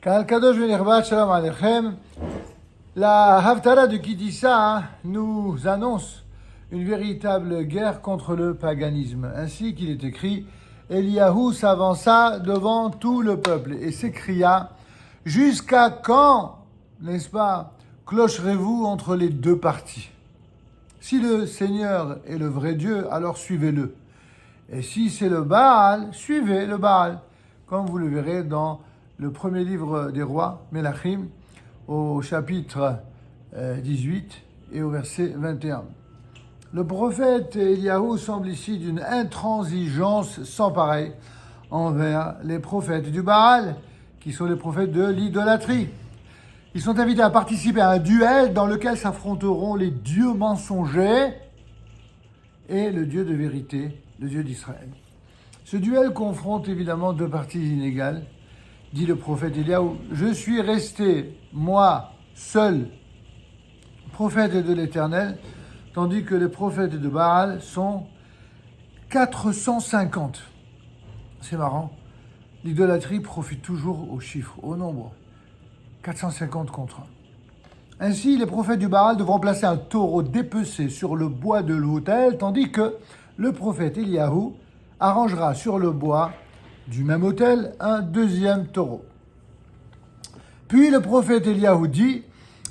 Kal Kadosh Venerbat, Shalom Aleichem. La Haftarah de Kitissa nous annonce une véritable guerre contre le paganisme. Ainsi qu'il est écrit, Eliyahu s'avança devant tout le peuple et s'écria, jusqu'à quand, n'est-ce pas, clocherez-vous entre les deux parties? Si le Seigneur est le vrai Dieu, alors suivez-le. Et si c'est le Baal, suivez le Baal. Comme vous le verrez dans le premier livre des rois, Melachim, au chapitre 18 et au verset 21. Le prophète Eliyahu semble ici d'une intransigeance sans pareil envers les prophètes du Baal, qui sont les prophètes de l'idolâtrie. Ils sont invités à participer à un duel dans lequel s'affronteront les dieux mensongers et le Dieu de vérité, le Dieu d'Israël. Ce duel confronte évidemment deux parties inégales. Dit le prophète Eliyahu, je suis resté, moi, seul, prophète de l'Éternel, tandis que les prophètes de Baal sont 450. C'est marrant. L'idolâtrie profite toujours aux chiffres, au nombre. 450 contre 1. Ainsi, les prophètes du Baal devront placer un taureau dépecé sur le bois de l'autel, tandis que le prophète Eliyahu arrangera sur le bois du même autel un deuxième taureau. Puis le prophète Eliyahu dit,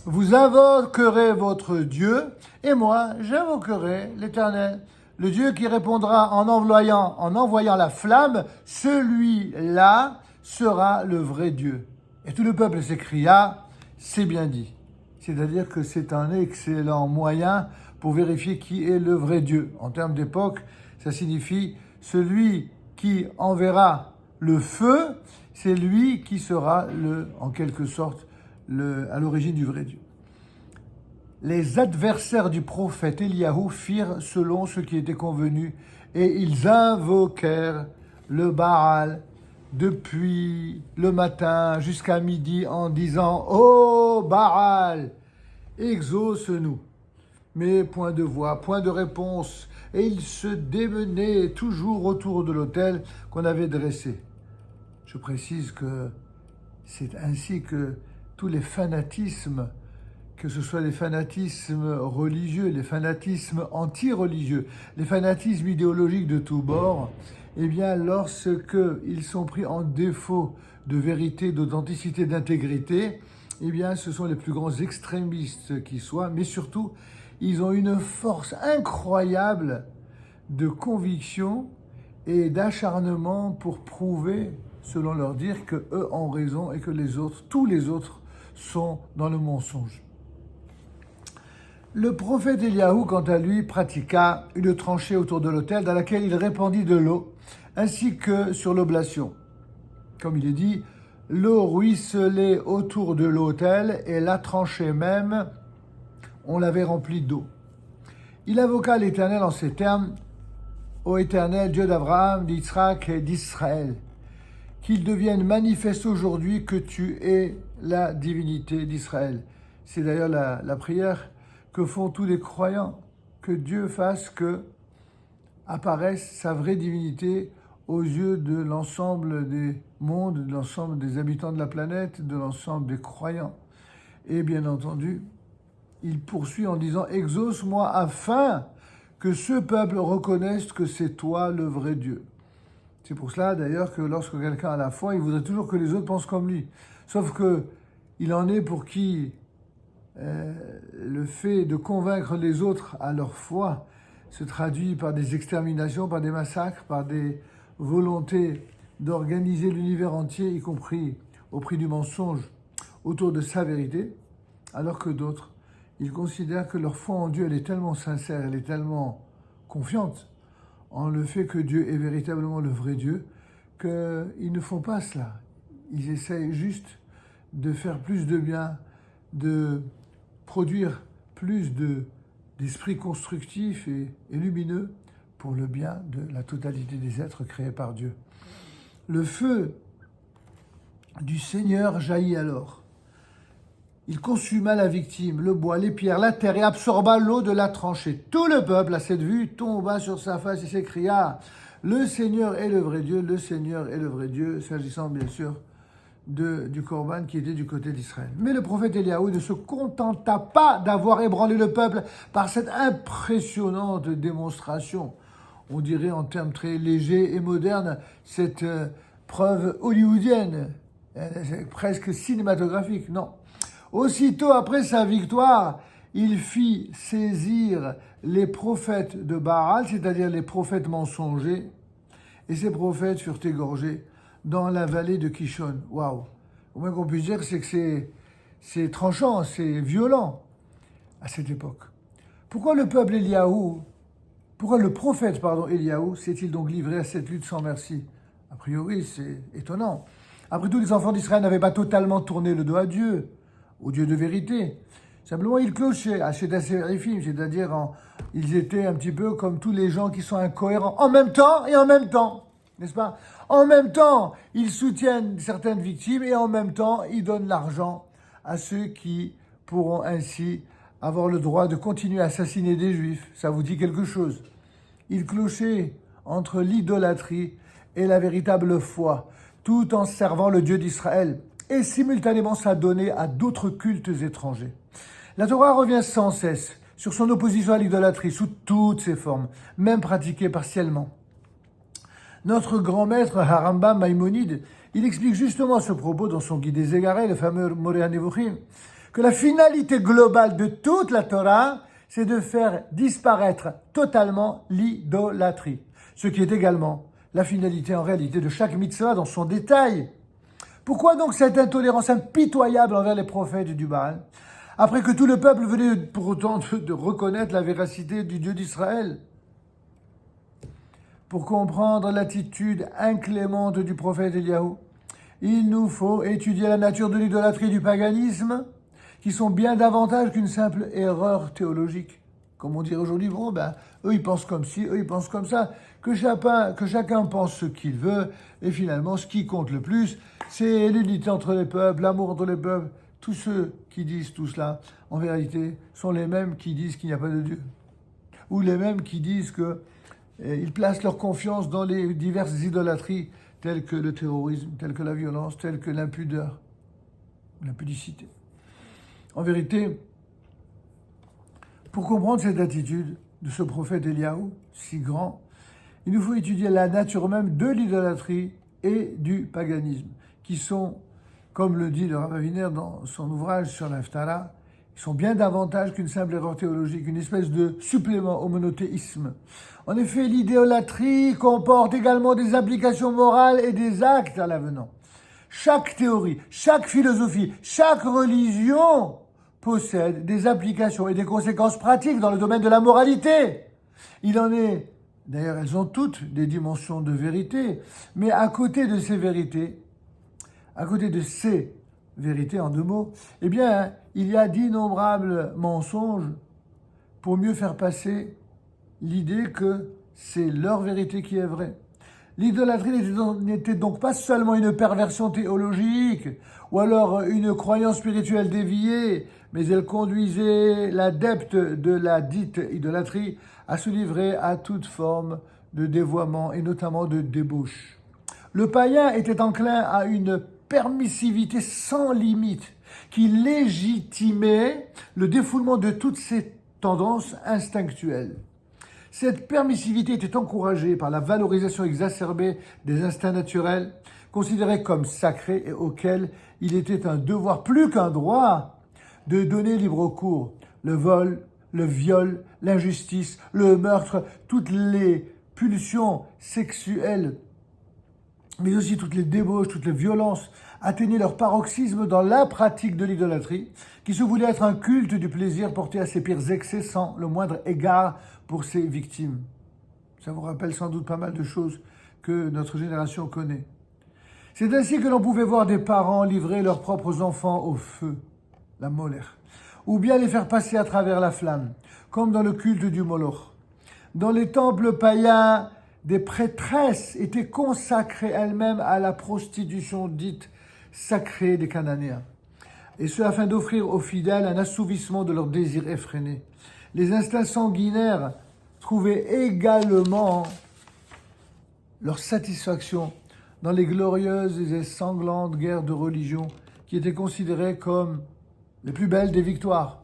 vous invoquerez votre Dieu, et moi j'invoquerai l'Éternel. Le Dieu qui répondra en envoyant la flamme, celui-là sera le vrai Dieu. Et tout le peuple s'écria, c'est bien dit. C'est-à-dire que c'est un excellent moyen pour vérifier qui est le vrai Dieu. En termes d'époque, ça signifie celui qui enverra le feu, c'est lui qui sera en quelque sorte à l'origine du vrai Dieu. Les adversaires du prophète Eliyahu firent selon ce qui était convenu et ils invoquèrent le Baal depuis le matin jusqu'à midi en disant « Ô Baal, exauce-nous » Mais point de voix, point de réponse, et ils se démenaient toujours autour de l'autel qu'on avait dressé. Je précise que c'est ainsi que tous les fanatismes, que ce soit les fanatismes religieux, les fanatismes anti-religieux, les fanatismes idéologiques de tous bords, eh bien, lorsqu'ils sont pris en défaut de vérité, d'authenticité, d'intégrité, eh bien, ce sont les plus grands extrémistes qui soient, mais surtout, ils ont une force incroyable de conviction et d'acharnement pour prouver, selon leur dire, que eux ont raison et que les autres, tous les autres, sont dans le mensonge. Le prophète Eliyahu, quant à lui, pratiqua une tranchée autour de l'autel dans laquelle il répandit de l'eau, ainsi que sur l'oblation. Comme il est dit, l'eau ruisselait autour de l'autel et la tranchée même, on l'avait remplie d'eau. Il invoqua l'Éternel en ces termes, ô Éternel, Dieu d'Abraham, d'Israël et d'Israël, qu'il devienne manifeste aujourd'hui que tu es la divinité d'Israël. C'est d'ailleurs la prière que font tous les croyants, que Dieu fasse que apparaisse sa vraie divinité aux yeux de l'ensemble des mondes, de l'ensemble des habitants de la planète, de l'ensemble des croyants. Et bien entendu, il poursuit en disant « Exauce-moi afin que ce peuple reconnaisse que c'est toi le vrai Dieu. » C'est pour cela d'ailleurs que lorsque quelqu'un a la foi, il voudrait toujours que les autres pensent comme lui. Sauf que il en est pour qui le fait de convaincre les autres à leur foi se traduit par des exterminations, par des massacres, par des volontés d'organiser l'univers entier, y compris au prix du mensonge, autour de sa vérité, alors que d'autres, ils considèrent que leur foi en Dieu, elle est tellement sincère, elle est tellement confiante en le fait que Dieu est véritablement le vrai Dieu, qu'ils ne font pas cela. Ils essayent juste de faire plus de bien, de produire plus d'esprit constructif et lumineux pour le bien de la totalité des êtres créés par Dieu. Le feu du Seigneur jaillit alors. Il consuma la victime, le bois, les pierres, la terre et absorba l'eau de la tranchée. Tout le peuple, à cette vue, tomba sur sa face et s'écria « Le Seigneur est le vrai Dieu, le Seigneur est le vrai Dieu », s'agissant bien sûr du Corban qui était du côté d'Israël. Mais le prophète Eliaou ne se contenta pas d'avoir ébranlé le peuple par cette impressionnante démonstration. On dirait en termes très légers et modernes, cette preuve hollywoodienne, presque cinématographique, non. Aussitôt après sa victoire, il fit saisir les prophètes de Baal, c'est-à-dire les prophètes mensongers, et ces prophètes furent égorgés dans la vallée de Kishon. Waouh! Au moins qu'on puisse dire, c'est que c'est tranchant, c'est violent à cette époque. Pourquoi le prophète Eliaou s'est-il donc livré à cette lutte sans merci? A priori, c'est étonnant. Après tout, les enfants d'Israël n'avaient pas totalement tourné le dos à Dieu, au Dieu de vérité. Simplement, ils clochaient, c'est-à-dire ils étaient un petit peu comme tous les gens qui sont incohérents, en même temps, n'est-ce pas? En même temps, ils soutiennent certaines victimes et en même temps, ils donnent l'argent à ceux qui pourront ainsi avoir le droit de continuer à assassiner des juifs. Ça vous dit quelque chose? Ils clochaient entre l'idolâtrie et la véritable foi, tout en servant le Dieu d'Israël et simultanément s'adonner à d'autres cultes étrangers. La Torah revient sans cesse sur son opposition à l'idolâtrie sous toutes ses formes, même pratiquée partiellement. Notre grand maître Harambam Maïmonide, il explique justement à ce propos dans son guide des égarés, le fameux Moreh HaNevuchim, que la finalité globale de toute la Torah, c'est de faire disparaître totalement l'idolâtrie, ce qui est également la finalité en réalité de chaque mitzvah dans son détail. Pourquoi donc cette intolérance impitoyable envers les prophètes du Baal, après que tout le peuple venait pour autant de reconnaître la véracité du Dieu d'Israël? Pour comprendre l'attitude inclémente du prophète Eliaou, il nous faut étudier la nature de l'idolâtrie et du paganisme, qui sont bien davantage qu'une simple erreur théologique. Comme on dirait aujourd'hui, eux ils pensent comme ci, eux ils pensent comme ça, que chacun pense ce qu'il veut, et finalement ce qui compte le plus, c'est l'unité entre les peuples, l'amour entre les peuples. Tous ceux qui disent tout cela, en vérité, sont les mêmes qui disent qu'il n'y a pas de Dieu. Ou les mêmes qui disent qu'ils placent leur confiance dans les diverses idolâtries, telles que le terrorisme, telles que la violence, telles que l'impudeur, l'impudicité. En vérité, pour comprendre cette attitude de ce prophète Eliaou, si grand, il nous faut étudier la nature même de l'idolâtrie et du paganisme, qui sont, comme le dit le Rav Aviner dans son ouvrage sur l'Haftarah, ils sont bien davantage qu'une simple erreur théologique, une espèce de supplément au monothéisme. En effet, l'idolâtrie comporte également des implications morales et des actes à l'avenant. Chaque théorie, chaque philosophie, chaque religion possède des applications et des conséquences pratiques dans le domaine de la moralité. Il en est, d'ailleurs, elles ont toutes des dimensions de vérité, mais à côté de ces vérités en 2 mots, eh bien, il y a d'innombrables mensonges pour mieux faire passer l'idée que c'est leur vérité qui est vraie. L'idolâtrie n'était donc pas seulement une perversion théologique ou alors une croyance spirituelle déviée, mais elle conduisait l'adepte de la dite idolâtrie à se livrer à toute forme de dévoiement et notamment de débauche. Le païen était enclin à une permissivité sans limite qui légitimait le défoulement de toutes ces tendances instinctuelles. Cette permissivité était encouragée par la valorisation exacerbée des instincts naturels, considérés comme sacrés et auxquels il était un devoir plus qu'un droit de donner libre cours. Le vol, le viol, l'injustice, le meurtre, toutes les pulsions sexuelles, mais aussi toutes les débauches, toutes les violences, atteignaient leur paroxysme dans la pratique de l'idolâtrie, qui se voulait être un culte du plaisir porté à ses pires excès sans le moindre égard pour ses victimes. Ça vous rappelle sans doute pas mal de choses que notre génération connaît. C'est ainsi que l'on pouvait voir des parents livrer leurs propres enfants au feu, la molaire, ou bien les faire passer à travers la flamme, comme dans le culte du Moloch. Dans les temples païens, des prêtresses étaient consacrées elles-mêmes à la prostitution dite sacrée des Cananéens, et ce afin d'offrir aux fidèles un assouvissement de leurs désirs effrénés. Les instincts sanguinaires trouvaient également leur satisfaction dans les glorieuses et sanglantes guerres de religion qui étaient considérées comme les plus belles des victoires.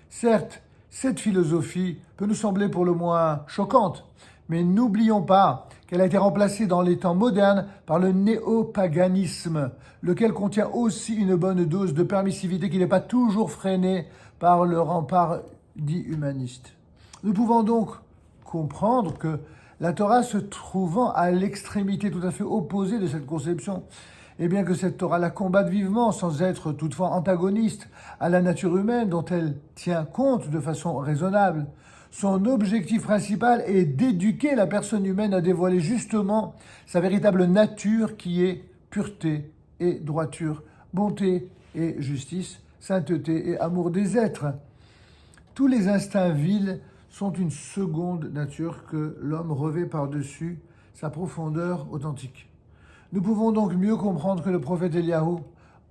Certes, cette philosophie peut nous sembler pour le moins choquante, mais n'oublions pas qu'elle a été remplacée dans les temps modernes par le néopaganisme, lequel contient aussi une bonne dose de permissivité qui n'est pas toujours freinée par le rempart dit humaniste. Nous pouvons donc comprendre que la Torah se trouvant à l'extrémité tout à fait opposée de cette conception, et bien que cette Torah la combatte vivement sans être toutefois antagoniste à la nature humaine dont elle tient compte de façon raisonnable, son objectif principal est d'éduquer la personne humaine à dévoiler justement sa véritable nature qui est pureté et droiture, bonté et justice, sainteté et amour des êtres. Tous les instincts vils sont une seconde nature que l'homme revêt par-dessus sa profondeur authentique. Nous pouvons donc mieux comprendre que le prophète Eliyahu,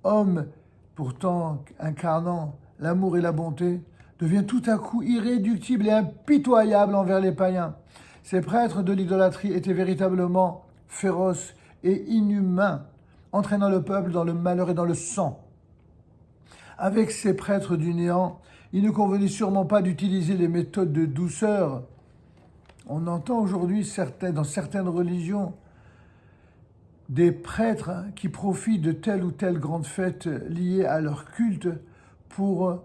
homme pourtant incarnant l'amour et la bonté, devient tout à coup irréductible et impitoyable envers les païens. Ces prêtres de l'idolâtrie étaient véritablement féroces et inhumains, entraînant le peuple dans le malheur et dans le sang. Avec ces prêtres du néant, il ne convenait sûrement pas d'utiliser les méthodes de douceur. On entend aujourd'hui dans certaines religions des prêtres qui profitent de telle ou telle grande fête liée à leur culte pour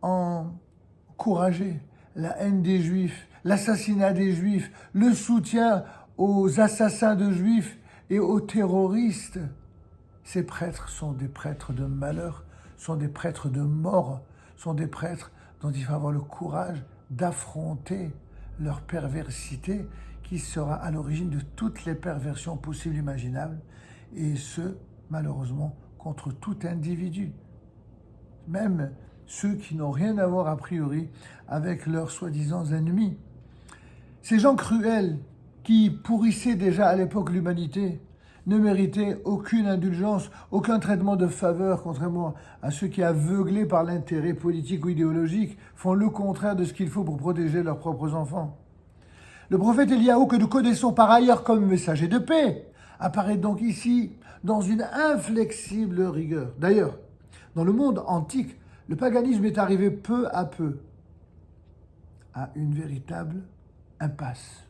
encourager la haine des Juifs, l'assassinat des Juifs, le soutien aux assassins de Juifs et aux terroristes. Ces prêtres sont des prêtres de malheur, sont des prêtres de mort, sont des prêtres dont il faut avoir le courage d'affronter leur perversité qui sera à l'origine de toutes les perversions possibles et imaginables, et ce, malheureusement, contre tout individu. Même ceux qui n'ont rien à voir a priori avec leurs soi-disant ennemis. Ces gens cruels qui pourrissaient déjà à l'époque l'humanité ne méritaient aucune indulgence, aucun traitement de faveur, contrairement à ceux qui, aveuglés par l'intérêt politique ou idéologique, font le contraire de ce qu'il faut pour protéger leurs propres enfants. Le prophète Eliyahu, que nous connaissons par ailleurs comme messager de paix, apparaît donc ici dans une inflexible rigueur. D'ailleurs, dans le monde antique, le paganisme est arrivé peu à peu à une véritable impasse.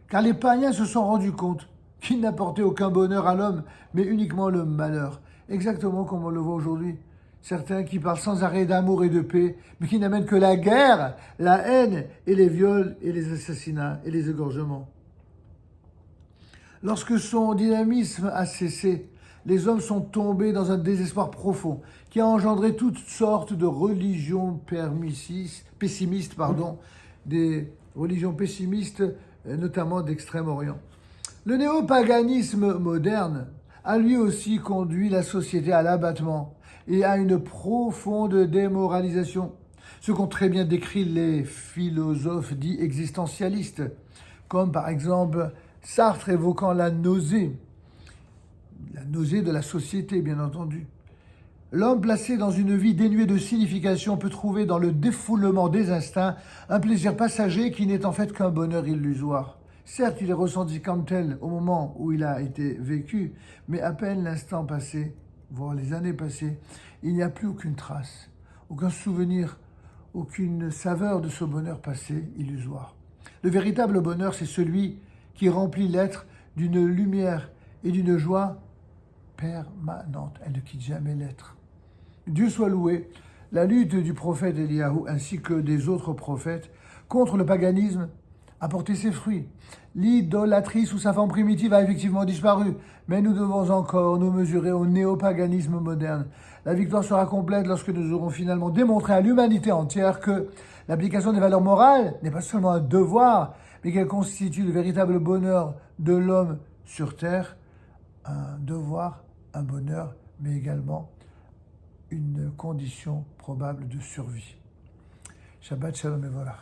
Car les païens se sont rendus compte qu'il n'apportait aucun bonheur à l'homme, mais uniquement le malheur. Exactement comme on le voit aujourd'hui. Certains qui parlent sans arrêt d'amour et de paix, mais qui n'amènent que la guerre, la haine et les viols et les assassinats et les égorgements. Lorsque son dynamisme a cessé, les hommes sont tombés dans un désespoir profond qui a engendré toutes sortes de religions pessimistes, des religions pessimistes, notamment d'Extrême-Orient. Le néopaganisme moderne a lui aussi conduit la société à l'abattement et à une profonde démoralisation, ce qu'ont très bien décrit les philosophes dits existentialistes, comme par exemple Sartre évoquant la nausée de la société, bien entendu. L'homme placé dans une vie dénuée de signification peut trouver dans le défoulement des instincts un plaisir passager qui n'est en fait qu'un bonheur illusoire. Certes, il est ressenti comme tel au moment où il a été vécu, mais à peine l'instant passé, voire les années passées, il n'y a plus aucune trace, aucun souvenir, aucune saveur de ce bonheur passé illusoire. Le véritable bonheur, c'est celui qui remplit l'être d'une lumière et d'une joie permanente. Elle ne quitte jamais l'être. Dieu soit loué, la lutte du prophète Eliyahu ainsi que des autres prophètes contre le paganisme a porté ses fruits. L'idolâtrie sous sa forme primitive a effectivement disparu, mais nous devons encore nous mesurer au néopaganisme moderne. La victoire sera complète lorsque nous aurons finalement démontré à l'humanité entière que l'application des valeurs morales n'est pas seulement un devoir, mais qu'elle constitue le véritable bonheur de l'homme sur terre, un devoir, un bonheur, mais également une condition probable de survie. Shabbat Shalom et voilà.